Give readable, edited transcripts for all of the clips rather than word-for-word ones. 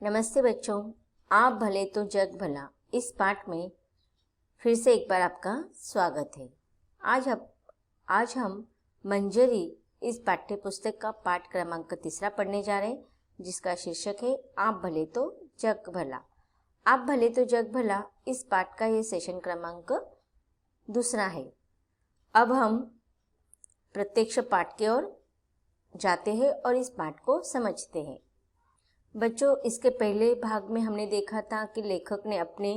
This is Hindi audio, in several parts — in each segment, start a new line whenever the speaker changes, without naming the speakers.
नमस्ते बच्चों, आप भले तो जग भला इस पाठ में फिर से एक बार आपका स्वागत है। आज हम मंजरी इस पाठ्य पुस्तक का पाठ क्रमांक 3 पढ़ने जा रहे हैं, जिसका शीर्षक है आप भले तो जग भला। आप भले तो जग भला इस पाठ का ये सेशन क्रमांक 2 है। अब हम प्रत्यक्ष पाठ की ओर जाते हैं और इस पाठ को समझते हैं। बच्चों, इसके पहले भाग में हमने देखा था कि लेखक ने अपने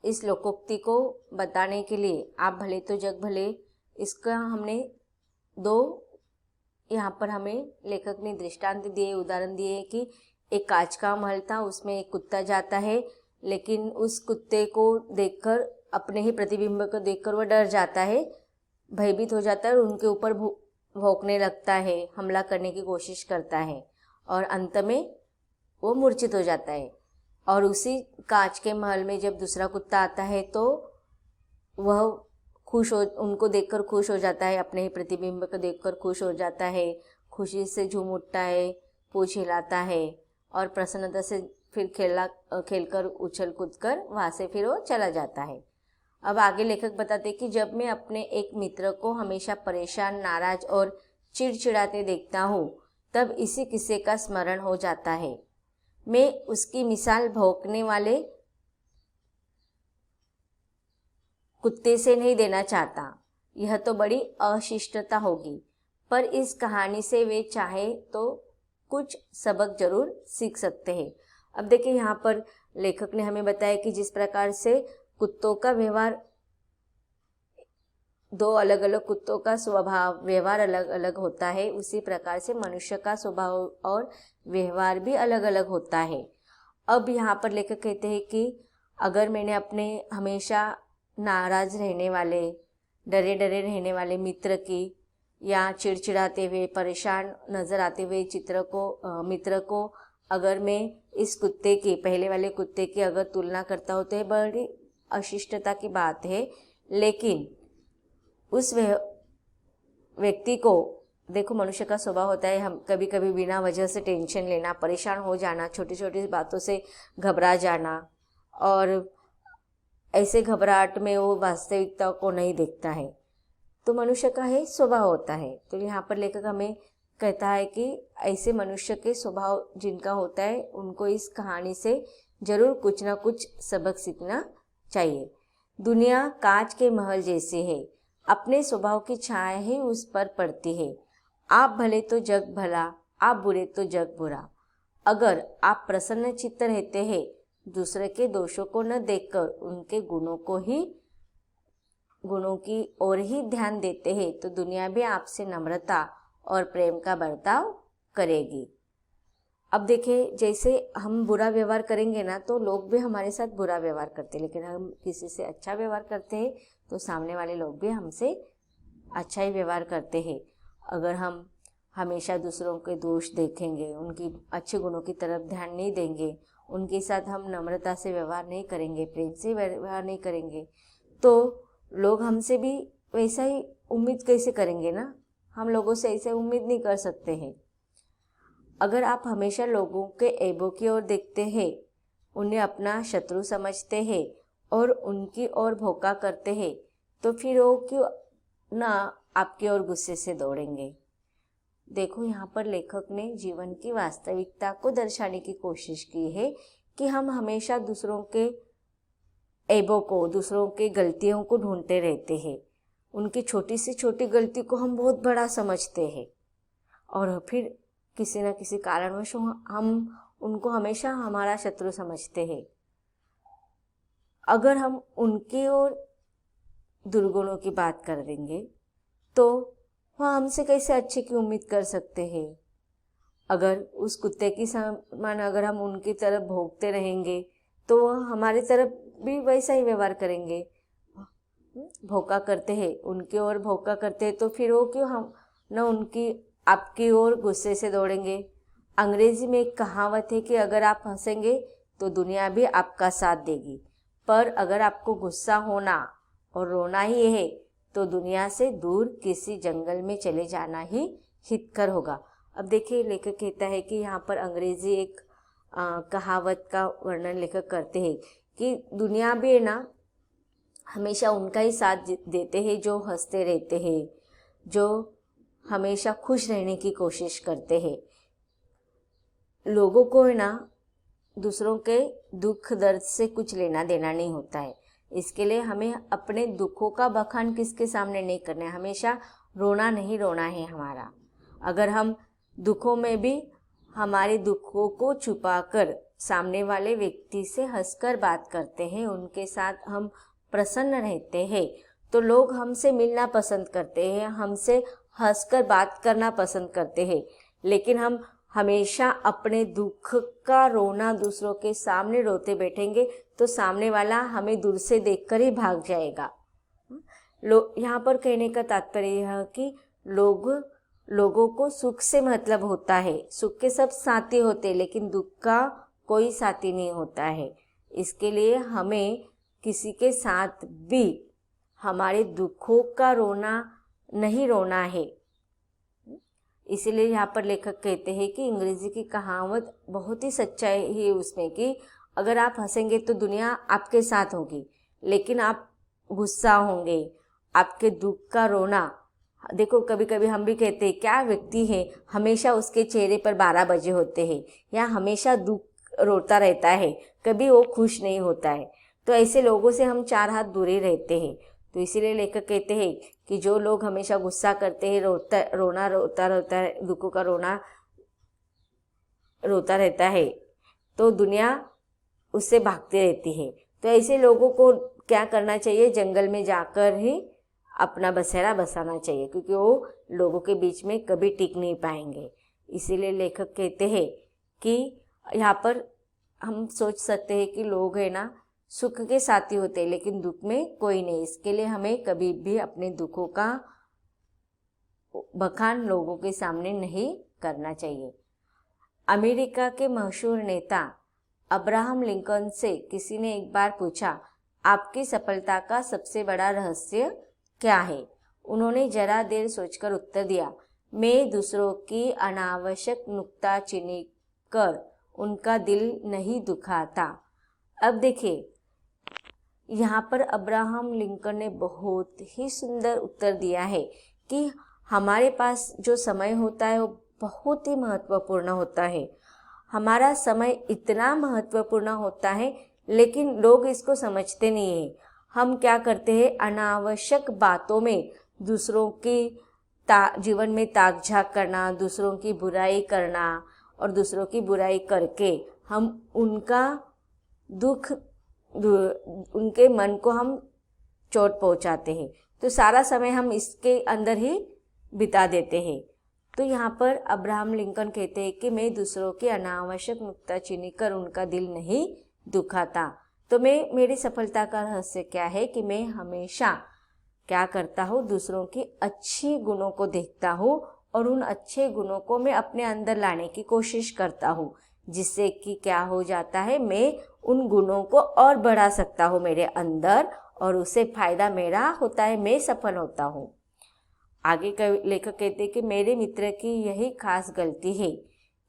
इस लोकोक्ति को बताने के लिए आप भले तो जग भले, इसका हमने यहाँ पर हमें लेखक ने दृष्टांत दिए, उदाहरण दिए कि एक कांच का महल था, उसमें एक कुत्ता जाता है, लेकिन उस कुत्ते को देखकर, अपने ही प्रतिबिंब को देखकर वह डर जाता है, भयभीत हो जाता है और उनके ऊपर भौंकने लगता है, हमला करने की कोशिश करता है और अंत में वो मूर्छित हो जाता है। और उसी कांच के महल में जब दूसरा कुत्ता आता है तो वह उनको देखकर खुश हो जाता है, अपने ही प्रतिबिंब को देखकर खुश हो जाता है, खुशी से झूम उठता है, पूंछ हिलाता है और प्रसन्नता से फिर खेलकर उछल कूद कर वहाँ से फिर वो चला जाता है। अब आगे लेखक बताते कि जब मैं अपने एक मित्र को हमेशा परेशान, नाराज और चिड़चिड़ाते देखता हूँ, तब इसी किस्से का स्मरण हो जाता है। मैं उसकी मिसाल भौंकने वाले कुत्ते से नहीं देना चाहता, यह तो बड़ी अशिष्टता होगी, पर इस कहानी से वे चाहे तो कुछ सबक जरूर सीख सकते हैं। अब देखिए, यहाँ पर लेखक ने हमें बताया कि जिस प्रकार से कुत्तों का व्यवहार, दो अलग अलग कुत्तों का स्वभाव व्यवहार अलग अलग होता है, उसी प्रकार से मनुष्य का स्वभाव और व्यवहार भी अलग अलग होता है। अब यहाँ पर लेखक कहते हैं कि अगर मैंने अपने हमेशा नाराज रहने वाले, डरे डरे रहने वाले मित्र की, या चिड़चिड़ाते हुए, परेशान नजर आते हुए मित्र को अगर मैं इस कुत्ते की, पहले वाले कुत्ते की अगर तुलना करता हूँ तो यह बड़ी अशिष्टता की बात है। लेकिन उस व्यक्ति को देखो, मनुष्य का स्वभाव होता है, हम कभी कभी बिना वजह से टेंशन लेना, परेशान हो जाना, छोटी छोटी बातों से घबरा जाना, और ऐसे घबराहट में वो वास्तविकता को नहीं देखता है, तो मनुष्य का है स्वभाव होता है। तो यहाँ पर लेखक हमें कहता है कि ऐसे मनुष्य के स्वभाव जिनका होता है, उनको इस कहानी से जरूर कुछ ना कुछ सबक सीखना चाहिए। दुनिया कांच के महल जैसे है, अपने स्वभाव की छाया ही उस पर पड़ती है। आप भले तो जग भला, आप बुरे तो जग बुरा। अगर आप प्रसन्न चित्त रहते हैं, दूसरे के दोषों को न देखकर उनके गुणों की ओर ही ध्यान देते हैं, तो दुनिया भी आपसे नम्रता और प्रेम का बर्ताव करेगी। अब देखिए, जैसे हम बुरा व्यवहार करेंगे ना, तो लोग भी हमारे साथ बुरा व्यवहार करते हैं, लेकिन हम किसी से अच्छा व्यवहार करते हैं तो सामने वाले लोग भी हमसे अच्छा ही व्यवहार करते हैं। अगर हम हमेशा दूसरों के दोष देखेंगे, उनकी अच्छे गुणों की तरफ ध्यान नहीं देंगे, उनके साथ हम नम्रता से व्यवहार नहीं करेंगे, प्रेम से व्यवहार नहीं करेंगे, तो लोग हमसे भी वैसा ही उम्मीद कैसे करेंगे ना। हम लोगों से ऐसे उम्मीद नहीं कर सकते हैं। अगर आप हमेशा लोगों के ऐबों की ओर देखते हैं, उन्हें अपना शत्रु समझते हैं और उनकी ओर भौंका करते हैं, तो फिर वो क्यों ना आपकी ओर गुस्से से दौड़ेंगे। देखो, यहाँ पर लेखक ने जीवन की वास्तविकता को दर्शाने की कोशिश की है कि हम हमेशा दूसरों के ऐबों को, दूसरों के गलतियों को ढूंढते रहते हैं। उनकी छोटी से छोटी गलती को हम बहुत बड़ा समझते हैं और फिर किसी न किसी कारणवश हम उनको हमेशा हमारा शत्रु समझते हैं। अगर हम उनकी ओर दुर्गुणों की बात कर देंगे तो वह हमसे कैसे अच्छे की उम्मीद कर सकते हैं। अगर उस कुत्ते की समान अगर हम उनकी तरफ भौंकते रहेंगे तो वह हमारी तरफ भी वैसा ही व्यवहार करेंगे। भौंका करते हैं, उनकी ओर भौंका करते हैं, तो फिर वो क्यों हम न उनकी आपकी ओर गुस्से से दौड़ेंगे। अंग्रेजी में एक कहावत है कि अगर आप हंसेंगे तो दुनिया भी आपका साथ देगी, पर अगर आपको गुस्सा होना और रोना ही है तो दुनिया से दूर किसी जंगल में चले जाना ही हितकर होगा। अब देखिए, लेखक कहता है कि यहाँ पर अंग्रेजी एक कहावत का वर्णन लेखक करते हैं कि दुनिया भी है ना हमेशा उनका ही साथ देते हैं जो हंसते रहते हैं, जो हमेशा खुश रहने की कोशिश करते हैं। लोगों को है ना दूसरों के दुख दर्द से कुछ लेना देना नहीं होता है। इसके लिए हमें अपने दुखों का बखान किसके सामने नहीं करना है, हमेशा रोना नहीं रोना है हमारा। अगर हम दुखों में भी हमारे दुखों को छुपाकर सामने वाले व्यक्ति से हंसकर बात करते हैं, उनके साथ हम प्रसन्न रहते हैं, तो लोग हमसे मिलना पसंद करते हैं, हमसे हंसकर बात करना पसंद करते हैं। लेकिन हम हमेशा अपने दुख का रोना दूसरों के सामने रोते बैठेंगे तो सामने वाला हमें दूर से देखकर ही भाग जाएगा। यहाँ पर कहने का तात्पर्य यह है कि लोगों को सुख से मतलब होता है। सुख के सब साथी होते हैं लेकिन दुख का कोई साथी नहीं होता है। इसके लिए हमें किसी के साथ भी हमारे दुखों का रोना नहीं रोना है। इसीलिए यहाँ पर लेखक कहते हैं कि अंग्रेजी की कहावत बहुत ही सच्चाई है उसमें कि अगर आप हंसेंगे तो दुनिया आपके साथ होगी, लेकिन आप गुस्सा होंगे, आपके दुख का रोना। देखो कभी कभी हम भी कहते हैं क्या व्यक्ति है हमेशा उसके चेहरे पर 12 बजे होते हैं या हमेशा दुख रोता रहता है, कभी वो खुश नहीं होता है। तो ऐसे लोगों से हम 4 हाथ दूर ही रहते हैं। तो इसीलिए लेखक कहते हैं कि जो लोग हमेशा गुस्सा करते हैं, रोना रोता रहता है, दुखों का रोना रोता रहता है, तो दुनिया उससे भागती रहती है। तो ऐसे लोगों को क्या करना चाहिए, जंगल में जाकर ही अपना बसेरा बसाना चाहिए, क्योंकि वो लोगों के बीच में कभी टिक नहीं पाएंगे। इसीलिए लेखक कहते हैं कि यहाँ पर हम सोच सकते हैं कि लोग है ना सुख के साथी होते हैं लेकिन दुख में कोई नहीं। इसके लिए हमें कभी भी अपने दुखों का बखान लोगों के सामने नहीं करना चाहिए। अमेरिका के मशहूर नेता अब्राहम लिंकन से किसी ने एक बार पूछा, आपकी सफलता का सबसे बड़ा रहस्य क्या है? उन्होंने जरा देर सोचकर उत्तर दिया, मैं दूसरों की अनावश्यक नुक्ताचीनी कर उनका दिल नहीं दुखाता। अब देखिए यहाँ पर अब्राहम लिंकन ने बहुत ही सुंदर उत्तर दिया है कि हमारे पास जो समय होता है वो बहुत ही महत्वपूर्ण होता है। हमारा समय इतना महत्वपूर्ण होता है लेकिन लोग इसको समझते नहीं है। हम क्या करते हैं, अनावश्यक बातों में दूसरों की जीवन में ताक झाक करना, दूसरों की बुराई करना और दूसरों की बुराई करके हम उनका दुख, उनके मन को हम चोट पहुंचाते हैं। तो सारा समय हम इसके अंदर ही बिता देते हैं। तो यहाँ पर अब्राहम लिंकन कहते हैं कि मैं दूसरों की अनावश्यक नुक्ताचीनी कर उनका दिल नहीं दुखाता। तो मेरी सफलता का रहस्य क्या है कि मैं हमेशा क्या करता हूँ, दूसरों की अच्छी गुणों को देखता हूँ और उन अच्छे गुणों को मैं अपने अंदर लाने की कोशिश करता हूँ, जिससे कि क्या हो जाता है, मैं उन गुणों को और बढ़ा सकता हूँ मेरे अंदर और उससे फायदा मेरा होता है, मैं सफल होता हूँ। आगे लेखक कहते हैं कि मेरे मित्र की यही खास गलती है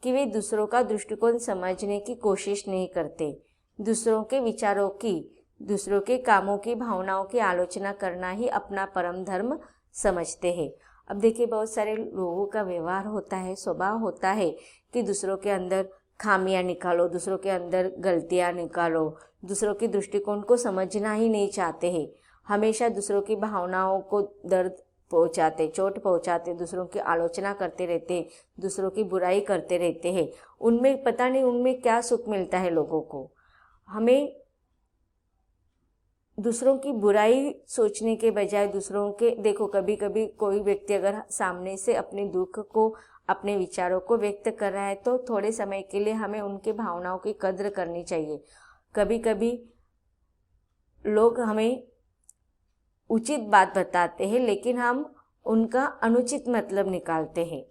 कि वे दूसरों का दृष्टिकोण समझने की कोशिश नहीं करते। दूसरों के विचारों की, दूसरों के कामों की, भावनाओं की आलोचना करना ही अपना परम धर्म समझते हैं। अब देखिए बहुत सारे लोगों का व्यवहार होता है, स्वभाव होता है कि दूसरों के अंदर खामियां निकालो, दूसरों के अंदर गलतियां निकालो, दूसरों के दृष्टिकोण को समझना ही नहीं चाहते हैं। हमेशा दूसरों की भावनाओं को दर्द पहुंचाते, चोट पहुंचाते, दूसरों की आलोचना करते रहते हैं, दूसरों की बुराई करते रहते हैं। उनमें पता नहीं उनमें क्या सुख मिलता है लोगों को। हमें दूसरों की बुराई सोचने के बजाय दूसरों के, देखो कभी कभी कोई व्यक्ति अगर सामने से अपने दुख को, अपने विचारों को व्यक्त कर रहा है तो थोड़े समय के लिए हमें उनकी भावनाओं की कद्र करनी चाहिए। कभी कभी लोग हमें उचित बात बताते हैं लेकिन हम उनका अनुचित मतलब निकालते हैं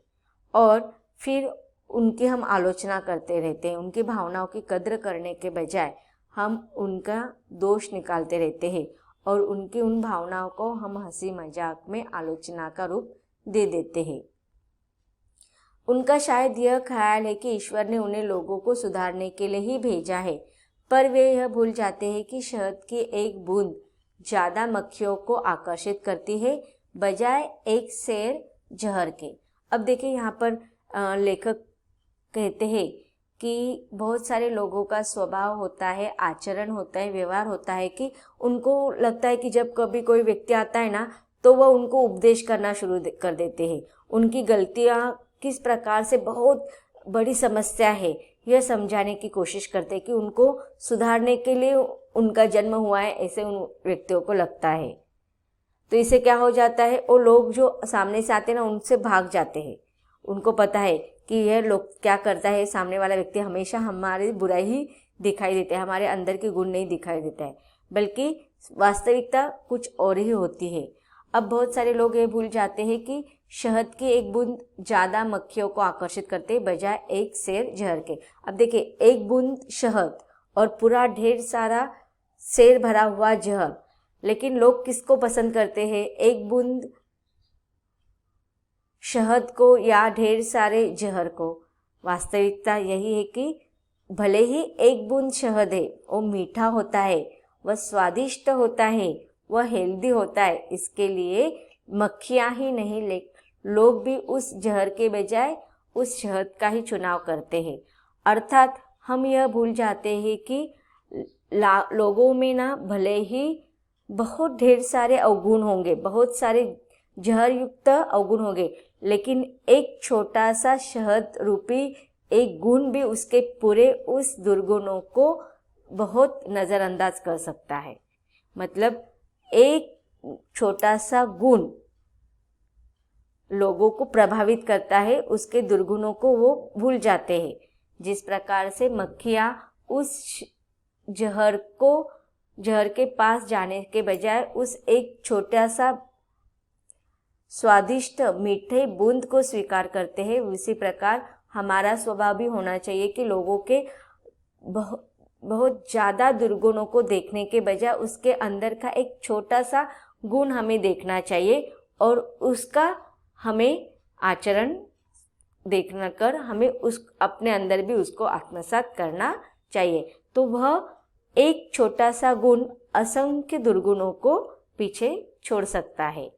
और फिर उनकी हम आलोचना करते रहते हैं। उनकी भावनाओं की कद्र करने के बजाय हम उनका दोष निकालते रहते हैं और उनकी उन भावनाओं को हम हंसी मजाक में आलोचना का रूप दे देते हैं। उनका शायद यह ख्याल है कि ईश्वर ने उन्हें लोगों को सुधारने के लिए ही भेजा है, पर वे यह भूल जाते हैं कि शहद की एक बूंद ज़्यादा मक्खियों को आकर्षित करती है बजाय एक सेर जहर के। अब देखिए यहाँ पर लेखक कहते हैं कि बहुत सारे लोगों का स्वभाव होता है, आचरण होता है, व्यवहार होता है कि उनको लगता है कि जब कभी कोई व्यक्ति आता है ना तो वह उनको उपदेश करना शुरू कर देते हैं। उनकी गलतियाँ किस प्रकार से बहुत बड़ी समस्या है यह समझाने की कोशिश करते हैं कि उनको सुधारने के लिए उनका जन्म हुआ है, ऐसे उन व्यक्तियों को लगता है। तो इससे क्या हो जाता है, वो लोग जो सामने से आते हैं ना उनसे भाग जाते हैं। उनको पता है कि यह लोग क्या करता है, सामने वाला व्यक्ति हमेशा हमारी बुराई ही दिखाई देता है, हमारे अंदर के गुण नहीं दिखाई देता है, बल्कि वास्तविकता कुछ और ही होती है। अब बहुत सारे लोग ये भूल जाते हैं कि शहद की एक बूंद ज़्यादा मक्खियों को आकर्षित करते हैं बजाय एक सेर जहर के। अब देखिए, एक बूंद शहद और पूरा ढेर सारा सेर भरा हुआ जहर, लेकिन लोग किसको पसंद करते हैं, एक बूंद शहद को या ढेर सारे जहर को। वास्तविकता यही है कि भले ही एक बूंद शहद है, वो मीठा होता है, वह स्वादिष्ट होता है, वह हेल्दी होता है, इसके लिए मक्खियाँ ही नहीं लोग भी उस जहर के बजाय उस शहद का ही चुनाव करते हैं। अर्थात हम यह भूल जाते हैं कि लोगों में ना भले ही बहुत ढेर सारे अवगुण होंगे, बहुत सारे जहर युक्त अवगुण होंगे, लेकिन एक छोटा सा शहद रूपी एक गुण भी उसके पूरे उस दुर्गुणों को बहुत नज़रअंदाज कर सकता है। मतलब एक छोटा सा गुण लोगों को प्रभावित करता है, उसके दुर्गुणों को वो भूल जाते हैं। जिस प्रकार से मक्खियाँ उस जहर के पास जाने के बजाय उस एक छोटा सा स्वादिष्ट मीठे बूंद को स्वीकार करते हैं, उसी प्रकार हमारा स्वभाव भी होना चाहिए कि लोगों के बहुत ज़्यादा दुर्गुणों को देखने के बजाय उसके अंदर का एक छोटा सा गुण हमें देखना चाहिए और उसका हमें आचरण देखना कर हमें उस अपने अंदर भी उसको आत्मसात करना चाहिए। तो वह एक छोटा सा गुण असंख्य दुर्गुणों को पीछे छोड़ सकता है।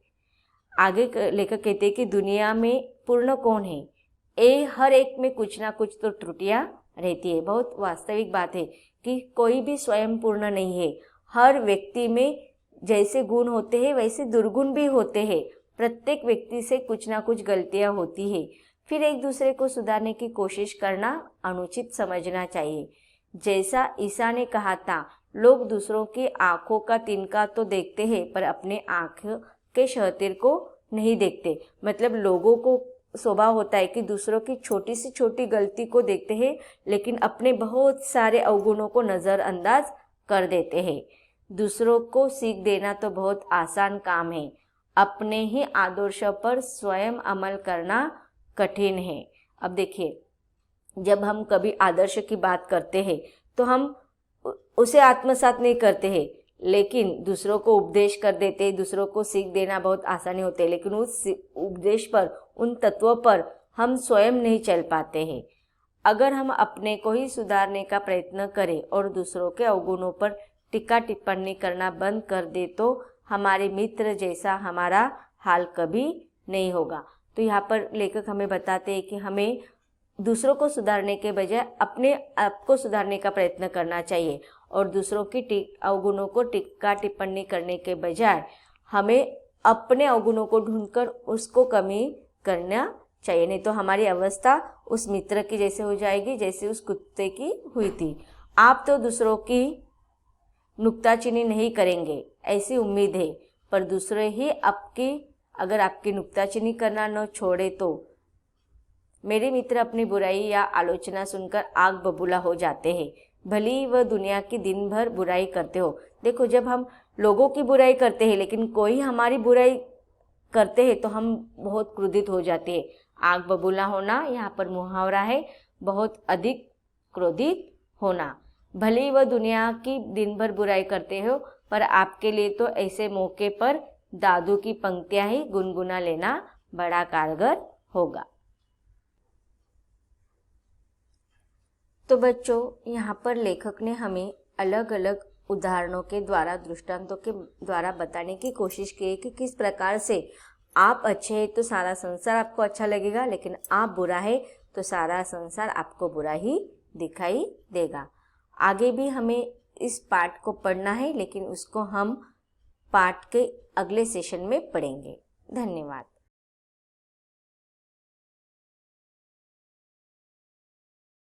आगे लेखक कहते हैं कि दुनिया में पूर्ण कौन है, हर एक में कुछ ना कुछ तो त्रुटियां रहती है। बहुत वास्तविक बात है कि कोई भी स्वयं पूर्ण नहीं है। हर व्यक्ति में जैसे गुण होते हैं वैसे दुर्गुण भी होते हैं। प्रत्येक व्यक्ति से कुछ ना कुछ गलतियां होती है। फिर एक दूसरे को सुधारने की कोशिश करना अनुचित समझना चाहिए। जैसा ईसा ने कहा था, लोग दूसरों की आंखों का तिनका तो देखते हैं पर अपने आँख के शहतिर को नहीं देखते। मतलब लोगों को स्वभाव होता है कि दूसरों की छोटी से छोटी गलती को देखते हैं लेकिन अपने बहुत सारे अवगुणों को नज़रअंदाज कर देते हैं। दूसरों को सीख देना तो बहुत आसान काम है, अपने ही आदर्शों पर स्वयं अमल करना कठिन है। अब देखिए, जब हम कभी आदर्श की बात करते हैं तो हम उसे आत्मसात नहीं करते हैं, लेकिन दूसरों को उपदेश कर देते हैं। दूसरों को सीख देना बहुत आसानी होती है, लेकिन उस उपदेश पर, उन तत्वों पर हम स्वयं नहीं चल पाते हैं। अगर हम अपने को ही सुधारने का प्रयत्न करें और दूसरों के अवगुणों पर टीका टिप्पणी करना बंद कर दे तो हमारे मित्र जैसा हमारा हाल कभी नहीं होगा। तो यहाँ पर लेखक हमें बताते हैं कि हमें दूसरों को सुधारने के बजाय अपने आप को सुधारने का प्रयत्न करना चाहिए और दूसरों की अवगुणों को टीका टिप्पणी करने के बजाय हमें अपने अवगुणों को ढूंढकर उसको कमी करना चाहिए। नहीं तो हमारी अवस्था उस मित्र की जैसे हो जाएगी जैसे उस कुत्ते की हुई थी। आप तो दूसरों की नुक्ताचीनी नहीं करेंगे ऐसी उम्मीद है, पर दूसरे ही अगर आपकी नुक्ताचीनी करना न छोड़े तो मेरे मित्र अपनी बुराई या आलोचना सुनकर आग बबूला हो जाते हैं, भले ही वह दुनिया की दिन भर बुराई करते हो। देखो, जब हम लोगों की बुराई करते हैं लेकिन कोई हमारी बुराई करते हैं तो हम बहुत क्रोधित हो जाते हैं। आग बबूला होना यहाँ पर मुहावरा है, बहुत अधिक क्रोधित होना। भले ही वह दुनिया की दिन भर बुराई करते हो, पर आपके लिए तो ऐसे मौके पर दादू की पंक्तियाँ ही गुनगुना लेना बड़ा कारगर होगा। तो बच्चों, यहाँ पर लेखक ने हमें अलग अलग उदाहरणों के द्वारा, दृष्टांतों के द्वारा बताने की कोशिश की है कि किस प्रकार से आप अच्छे हैं तो सारा संसार आपको अच्छा लगेगा, लेकिन आप बुरा है तो सारा संसार आपको बुरा ही दिखाई देगा। आगे भी हमें इस पाठ को पढ़ना है, लेकिन उसको हम पाठ के अगले सेशन में पढ़ेंगे। धन्यवाद।